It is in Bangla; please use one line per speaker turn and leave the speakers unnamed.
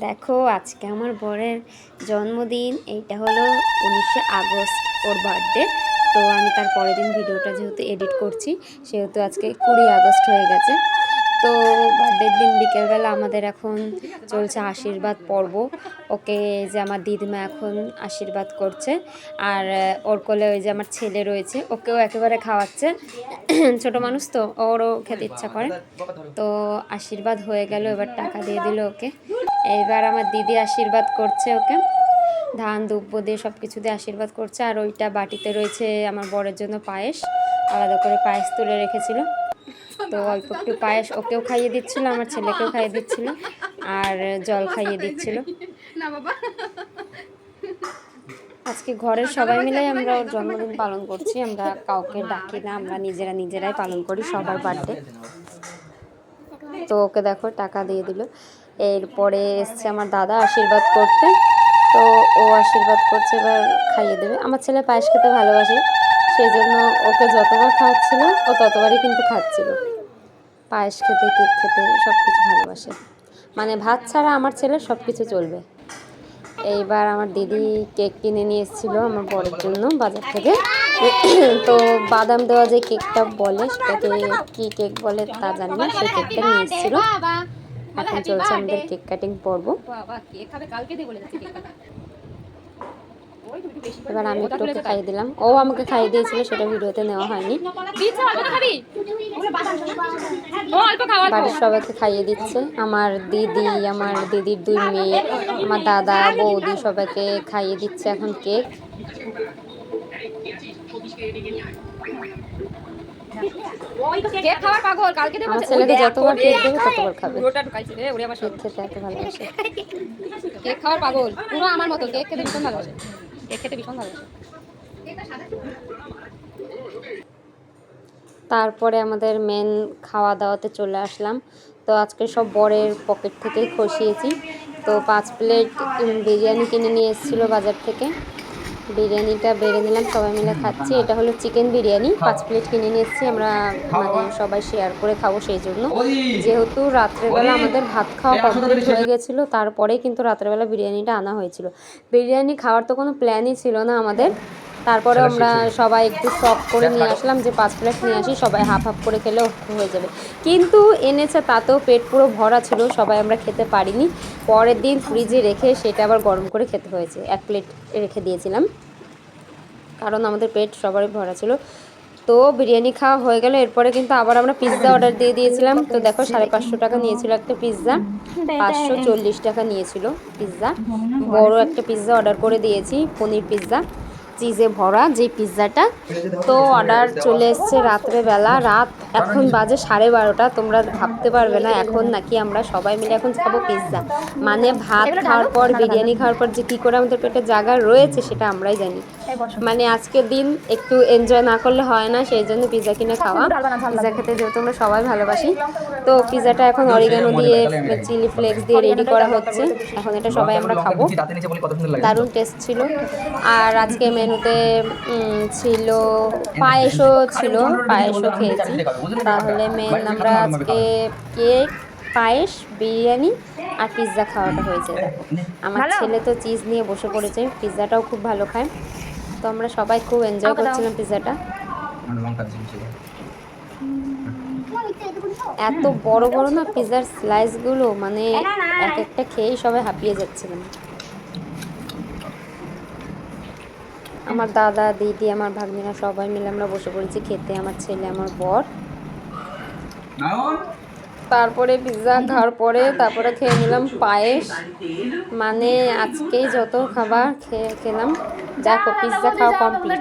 দেখো আজকে আমার বরের জন্মদিন। এইটা হলো 19শে আগস্ট ওর বার্থডে। তো আমি তার পরের দিন ভিডিওটা যেহেতু এডিট করছি সেহেতু আজকে 20 আগস্ট হয়ে গেছে। তো বার্থডের দিন বিকেলবেলা আমাদের এখন চলছে আশীর্বাদ পর্ব। ওকে যে আমার দিদিমা এখন আশীর্বাদ করছে, আর ওর কোলে ওই যে আমার ছেলে রয়েছে, ওকেও একেবারে খাওয়াচ্ছে। ছোট মানুষ তো, ওরও খেতে ইচ্ছা করে। তো আশীর্বাদ হয়ে গেল, এবার টাকা দিয়ে দিল ওকে। এইবার আমার দিদি আশীর্বাদ করছে ওকে, ধান দুব্য দিয়ে সব কিছু দিয়ে আশীর্বাদ করছে। আর ওইটা বাটিতে রয়েছে আমার বরের জন্য পায়েস, আলাদা করে পায়েস তুলে রেখেছিল। তো অল্প একটু পায়েস ওকেও খাইয়ে দিচ্ছিল, আমার ছেলেকেও খাইয়ে দিচ্ছিল, আর জল খাইয়ে দিচ্ছিল। আজকে ঘরের সবাই মিলে আমরা ওর জন্মদিন পালন করছি। আমরা কাউকে ডাকি না, আমরা নিজেরাই পালন করি সবার বার্থডে। তো ওকে দেখো টাকা দিয়ে দিল। এরপরে এসছে আমার দাদা আশীর্বাদ করতে। তো ও আশীর্বাদ করছে, এবার খাইয়ে দেবে। আমার ছেলে পায়েস খেতে ভালোবাসে, সেই জন্য ওকে যতবার খাওয়াচ্ছিল ও ততবারই কিন্তু খাচ্ছিল। পায়েস খেতে, কেক খেতে সব কিছু ভালোবাসে, মানে ভাত ছাড়া আমার ছেলে সব কিছু চলবে। এইবার আমার দিদি কেক কিনে নিয়ে এসেছিলো আমার বরের জন্য বাজার থেকে। তো বাদাম দেওয়া যে কেকটা বলে, সেটাকে কী কেক বলে তা জানি না, সেই কেকটা নিয়ে এসেছিলো। এখন চলছে আমাদের কেক কাটিং পর্ব। এবার আমি একটু ওকে খাইয়ে দিলাম, ও আমাকে খাইয়ে দিয়েছিল, সেটা ভিডিওতে নেওয়া হয়নি। বাড়ির সবাইকে খাইয়ে দিচ্ছে আমার দিদি, আমার দিদির 2 মেয়ে, আমার দাদা বৌদি, সবাইকে খাইয়ে দিচ্ছে এখন কেক। আমার ছেলেকে যতবার কেক দেবে ততবার খাবে, কেক খেতে এত ভালোবাসে।
কেক খাওয়ার পাগল পুরো আমার মতো, কেক খেতে ভীষণ ভালোবাসে, কেক খেতে ভীষণ ভালোবাসে।
তারপরে আমাদের মেন খাওয়া দাওয়াতে চলে আসলাম। তো আজকে সব বরের পকেট থেকেই খসিয়েছি। তো 5 প্লেট বিরিয়ানি কিনে নিয়ে এসেছিলো বাজার থেকে। বিরিয়ানিটা বেড়ে নিলাম, সবাই মিলে খাচ্ছি। এটা হলো চিকেন বিরিয়ানি, 5 প্লেট কিনে নিয়ে এসেছি আমরা, মানে সবাই শেয়ার করে খাবো সেই জন্য। যেহেতু রাত্রেবেলা আমাদের ভাত খাওয়া কমপ্লিট হয়ে গেছিলো, তারপরেই কিন্তু রাত্রেবেলা বিরিয়ানিটা আনা হয়েছিল। বিরিয়ানি খাওয়ার তো কোনো প্ল্যানই ছিল না আমাদের। তারপরে আমরা সবাই একটু শখ করে নিয়ে আসলাম যে 5 প্লেট নিয়ে আসি, সবাই হাফ হাফ করে খেলেও হয়ে যাবে। কিন্তু এনেছে তাতেও পেট পুরো ভরা ছিল, সবাই আমরা খেতে পারিনি। পরের দিন ফ্রিজে রেখে সেটা আবার গরম করে খেতে হয়েছে। 1 প্লেট রেখে দিয়েছিলাম, কারণ আমাদের পেট সবারই ভরা ছিল। তো বিরিয়ানি খাওয়া হয়ে গেল। এরপরে কিন্তু আবার আমরা পিৎজা অর্ডার দিয়ে দিয়েছিলাম। তো দেখো 550 টাকা নিয়েছিল একটা পিৎজা, 540 টাকা নিয়েছিল পিৎজা। বড় একটা পিৎজা অর্ডার করে দিয়েছি, পনির পিৎজা চিজে ভরা যে পিৎজাটা। তো অর্ডার চলে এসছে রাত্রেবেলা, রাত এখন বাজে 12:30। তোমরা ভাবতে পারবে না এখন নাকি আমরা সবাই মিলে এখন খাবো পিৎজা। মানে ভাত খাওয়ার পর, বিরিয়ানি খাওয়ার পর যে কী করে আমাদের পেটে জায়গা রয়েছে সেটা আমরাই জানি। মানে আজকের দিন একটু এনজয় না করলে হয় না, সেই জন্য পিৎজা কিনে খাওয়া। পিৎজা খেতে যেহেতু আমরা সবাই ভালোবাসি। তো পিৎজাটা এখন অরিগানো দিয়ে, চিলি ফ্লেক্স দিয়ে রেডি করা হচ্ছে। এখন এটা সবাই আমরা খাবো, দারুণ টেস্ট ছিল। আর আজকে মেনুতে ছিল পায়েসও ছিল, পায়েসও খেয়েছি। তাহলে মেন আমরা আজকে কেক, পায়েস, বিরিয়ানি আর পিৎজা খাওয়াটা হয়েছে। দেখো আমার ছেলে তো চিজ নিয়ে বসে পড়েছে, পিৎজাটাও খুব ভালো খায়। তো আমরা সবাই খুব এনজয় করছিলাম পিৎজাটা। এত বড় বড় না পিৎজার স্লাইসগুলো, মানে এক একটা খেয়েই সবাই হাঁপিয়ে যাচ্ছিলাম। আমার দাদা দিদি, আমার ভাগ্নিরা সবাই মিলে আমরা বসে পড়েছি খেতে, আমার ছেলে, আমার বর। তারপরে পিৎজা খাওয়ার পরে তারপরে খেয়ে নিলাম পায়েস। মানে আজকেই যত খাবার খেলাম। দেখো পিৎজা খাওয়া কমপ্লিট।